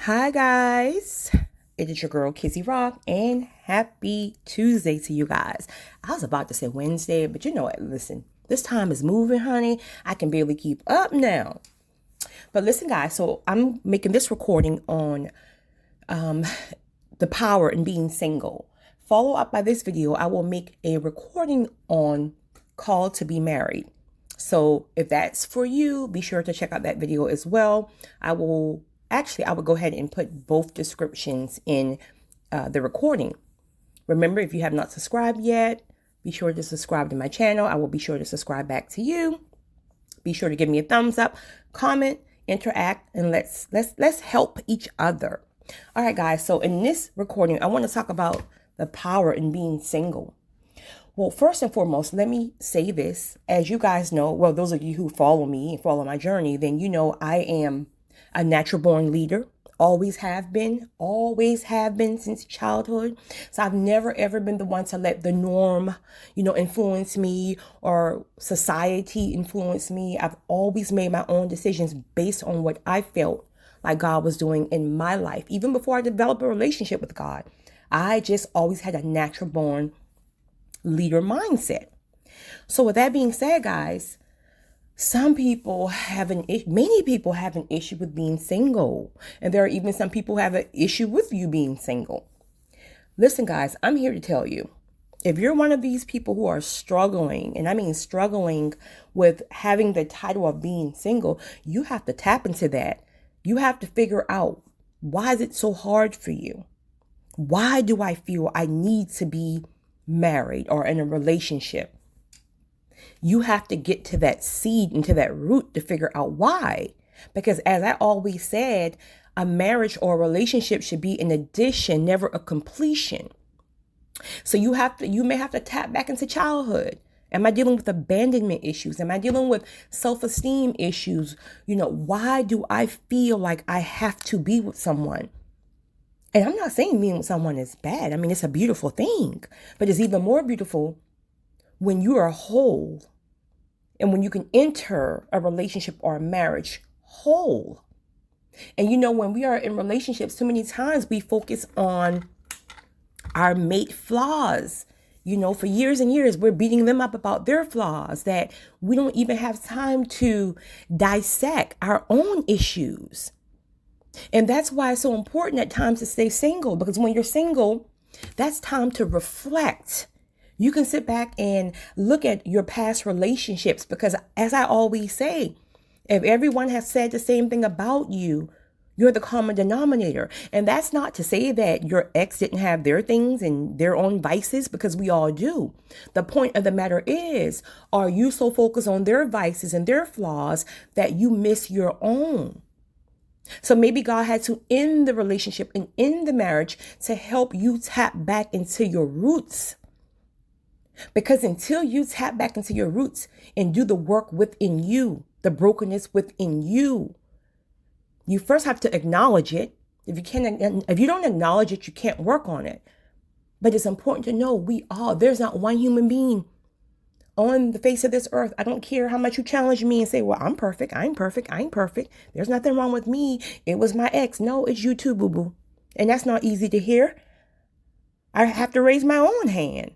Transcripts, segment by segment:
Hi guys, it is your girl Kizzy Rock and happy Tuesday to you guys. I was about to say Wednesday, but you know what? Listen, this time is moving, honey. I can barely keep up now. But listen, guys, so I'm making this recording on the power in being single. Follow up by this video, I will make a recording on Called to Be Married. So if that's for you, be sure to check out that video as well. I would go ahead and put both descriptions in the recording. Remember, if you have not subscribed yet, be sure to subscribe to my channel. I will be sure to subscribe back to you. Be sure to give me a thumbs up, comment, interact, and let's help each other. All right, guys. So in this recording, I want to talk about the power in being single. Well, first and foremost, let me say this. As you guys know, well, those of you who follow me and follow my journey, then you know I am a natural born leader. Always have been since childhood. So I've never, ever been the one to let the norm, influence me or society influence me. I've always made my own decisions based on what I felt like God was doing in my life. Even before I developed a relationship with God, I just always had a natural born leader mindset. So with that being said, guys, many people have an issue with being single. And there are even some people who have an issue with you being single. Listen, guys, I'm here to tell you, if you're one of these people who are struggling, and I mean struggling with having the title of being single, you have to tap into that. You have to figure out, why is it so hard for you? Why do I feel I need to be married or in a relationship? You have to get to that seed and to that root to figure out why. Because as I always said, a marriage or a relationship should be an addition, never a completion. So you may have to tap back into childhood. Am I dealing with abandonment issues? Am I dealing with self-esteem issues? Why do I feel like I have to be with someone? And I'm not saying being with someone is bad. I mean, it's a beautiful thing, but it's even more beautiful when you are whole and when you can enter a relationship or a marriage whole. And when we are in relationships, too many times we focus on our mate flaws. For years and years, we're beating them up about their flaws, that we don't even have time to dissect our own issues. And that's why it's so important at times to stay single, because when you're single, that's time to reflect. You can sit back and look at your past relationships, because as I always say, if everyone has said the same thing about you, you're the common denominator. And that's not to say that your ex didn't have their things and their own vices, because we all do. The point of the matter is, are you so focused on their vices and their flaws that you miss your own? So maybe God had to end the relationship and end the marriage to help you tap back into your roots. Because until you tap back into your roots and do the work within you, the brokenness within you, you first have to acknowledge it. If you don't acknowledge it, you can't work on it. But it's important to know there's not one human being on the face of this earth. I don't care how much you challenge me and say, well, I'm perfect. I ain't perfect. There's nothing wrong with me. It was my ex. No, it's you too, boo-boo. And that's not easy to hear. I have to raise my own hand.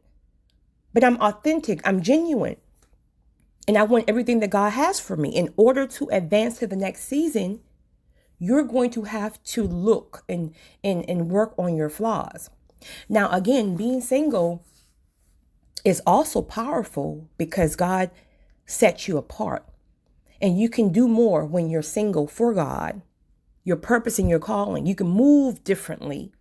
But I'm authentic. I'm genuine. And I want everything that God has for me. In order to advance to the next season, you're going to have to look and work on your flaws. Now, again, being single is also powerful because God sets you apart. And you can do more when you're single for God. Your purpose and your calling. You can move differently.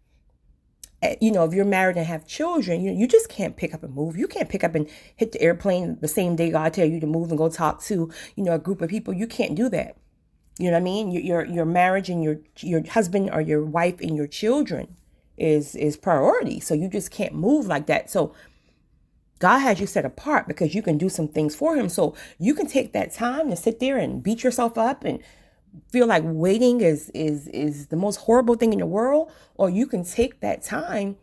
If you're married and have children, you just can't pick up and move. You can't pick up and hit the airplane the same day God tell you to move and go talk to, a group of people. You can't do that. You know what I mean? Your marriage and your husband or your wife and your children is priority. So you just can't move like that. So God has you set apart because you can do some things for him. So you can take that time to sit there and beat yourself up and feel like waiting is the most horrible thing in the world. Or you can take that time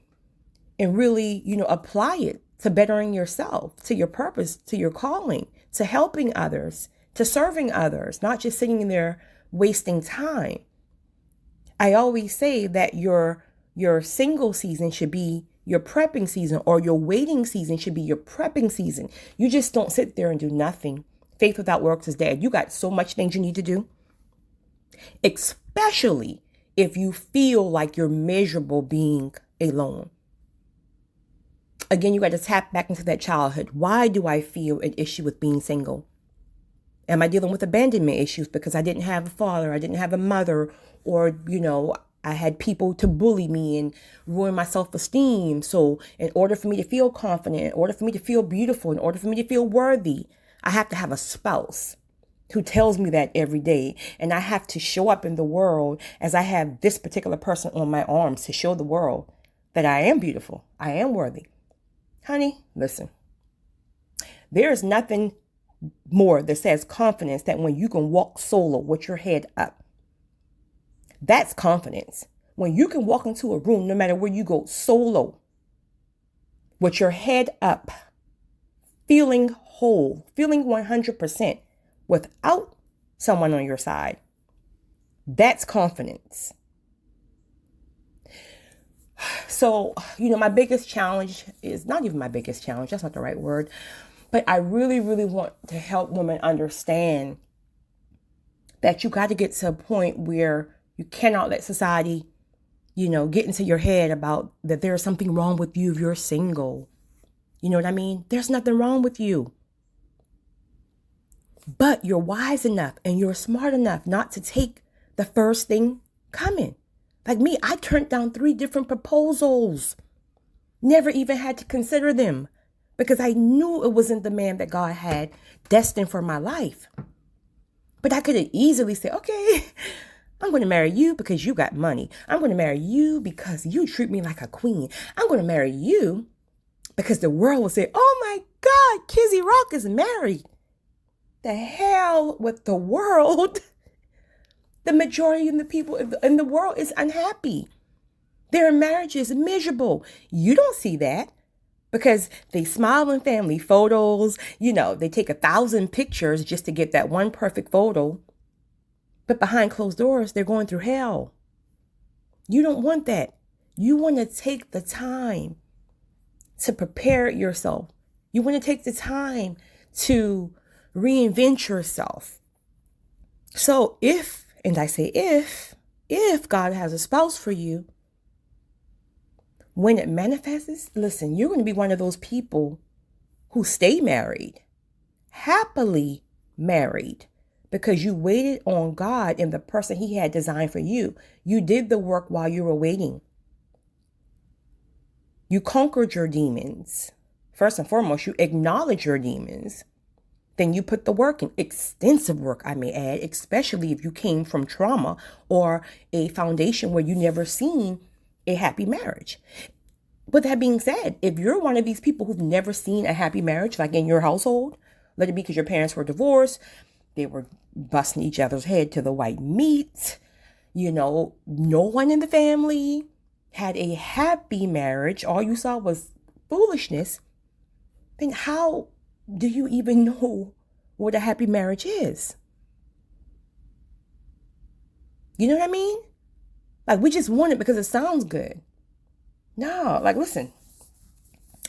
and really, apply it to bettering yourself, to your purpose, to your calling, to helping others, to serving others, not just sitting in there wasting time. I always say that your single season should be your prepping season, or your waiting season should be your prepping season. You just don't sit there and do nothing. Faith without works is dead. You got so much things you need to do, especially if you feel like you're miserable being alone. Again, you got to tap back into that childhood. Why do I feel an issue with being single? Am I dealing with abandonment issues because I didn't have a father, I didn't have a mother, or, I had people to bully me and ruin my self-esteem. So in order for me to feel confident, in order for me to feel beautiful, in order for me to feel worthy, I have to have a spouse who tells me that every day. And I have to show up in the world as I have this particular person on my arms to show the world that I am beautiful, I am worthy. Honey, listen, there's nothing more that says confidence that when you can walk solo with your head up. That's confidence. When you can walk into a room, no matter where you go, solo, with your head up, feeling whole, feeling 100% without someone on your side. That's confidence. So, my biggest challenge is not even my biggest challenge. That's not the right word. But I really, really want to help women understand that you got to get to a point where you cannot let society, get into your head about that there's something wrong with you if you're single. You know what I mean? There's nothing wrong with you. But you're wise enough and you're smart enough not to take the first thing coming. Like me, I turned down 3 different proposals. Never even had to consider them because I knew it wasn't the man that God had destined for my life. But I could have easily said, okay, I'm going to marry you because you got money. I'm going to marry you because you treat me like a queen. I'm going to marry you because the world will say, oh my God, Kizzy Rock is married. The hell with the world. The majority of the people in the world is unhappy. Their marriage is miserable. You don't see that because they smile in family photos. They take 1,000 pictures just to get that one perfect photo. But behind closed doors, they're going through hell. You don't want that. You want to take the time to prepare yourself. You want to take the time to reinvent yourself. So if God has a spouse for you, when it manifests, listen, you're going to be one of those people who stay married, happily married, because you waited on God and the person he had designed for you. You did the work while you were waiting. You conquered your demons. First and foremost, you acknowledge your demons. Then you put the work in, extensive work, I may add, especially if you came from trauma or a foundation where you never seen a happy marriage. With that being said, if you're one of these people who've never seen a happy marriage, like in your household, let it be because your parents were divorced, they were busting each other's head to the white meat, no one in the family had a happy marriage, all you saw was foolishness, then how do you even know what a happy marriage is? You know what I mean? Like, we just want it because it sounds good. No, like, listen,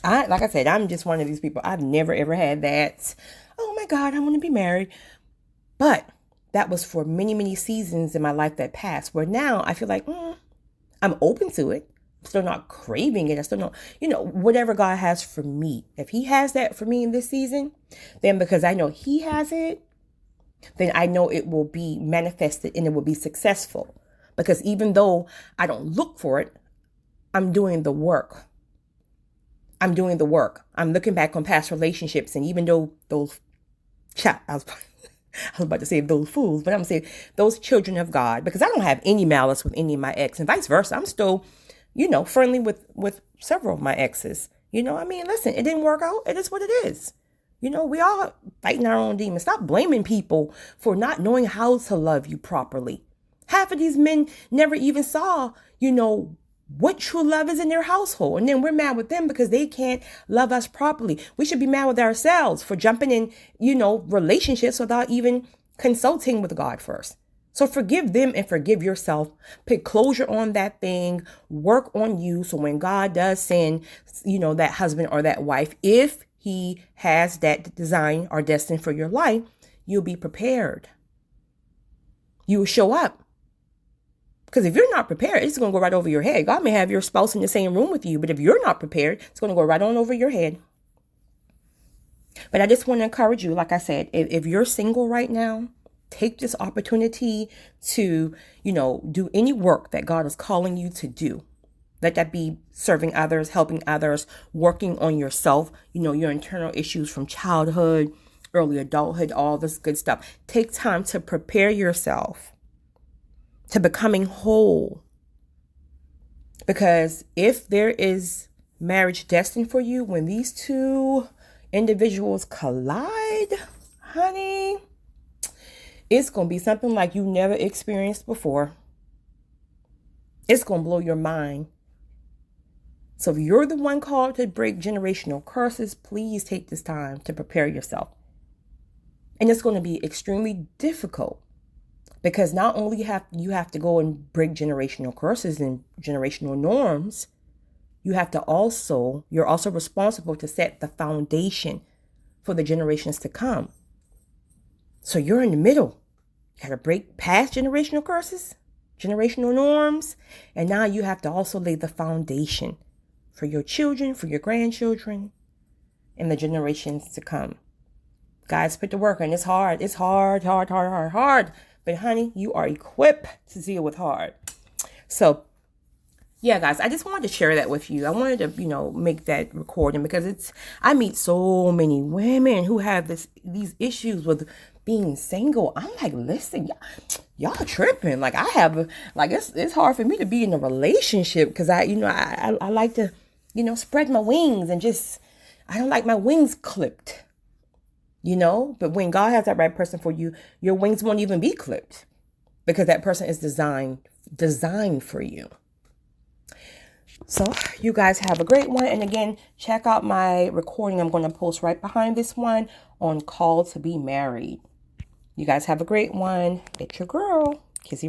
like I said, I'm just one of these people. I've never, ever had that. Oh my God, I want to be married. But that was for many, many seasons in my life that passed, where now I feel like, I'm open to it. I'm still not craving it. I still don't, whatever God has for me. If he has that for me in this season, then because I know he has it, then I know it will be manifested and it will be successful. Because even though I don't look for it, I'm doing the work. I'm looking back on past relationships. And even though I was about to say those fools, but I'm saying those children of God, because I don't have any malice with any of my ex and vice versa. I'm still, friendly with several of my exes. Listen, it didn't work out. It is what it is. We all fighting our own demons. Stop blaming people for not knowing how to love you properly. Half of these men never even saw, what true love is in their household. And then we're mad with them because they can't love us properly. We should be mad with ourselves for jumping in, relationships without even consulting with God first. So forgive them and forgive yourself. Put closure on that thing. Work on you. So when God does send, that husband or that wife, if he has that design or destined for your life, you'll be prepared. You will show up. Because if you're not prepared, it's going to go right over your head. God may have your spouse in the same room with you, but if you're not prepared, it's going to go right on over your head. But I just want to encourage you, like I said, if you're single right now, take this opportunity to, do any work that God is calling you to do. Let that be serving others, helping others, working on yourself, your internal issues from childhood, early adulthood, all this good stuff. Take time to prepare yourself to becoming whole. Because if there is marriage destined for you, when these two individuals collide, honey, it's going to be something like you never experienced before. It's going to blow your mind. So if you're the one called to break generational curses, please take this time to prepare yourself. And it's going to be extremely difficult because not only you have to go and break generational curses and generational norms, you're also responsible to set the foundation for the generations to come. So you're in the middle. You got to break past generational curses, generational norms, and now you have to also lay the foundation for your children, for your grandchildren, and the generations to come. Guys, put the work in. It's hard. It's hard. But honey, you are equipped to deal with hard. So, yeah, guys, I just wanted to share that with you. I wanted to, make that recording because I meet so many women who have these issues with being single. I'm like, listen, y'all tripping. Like it's hard for me to be in a relationship because I like to, spread my wings and I don't like my wings clipped, but when God has that right person for you, your wings won't even be clipped because that person is designed for you. So you guys have a great one. And again, check out my recording. I'm going to post right behind this one on Call to Be Married. You guys have a great one. It's your girl.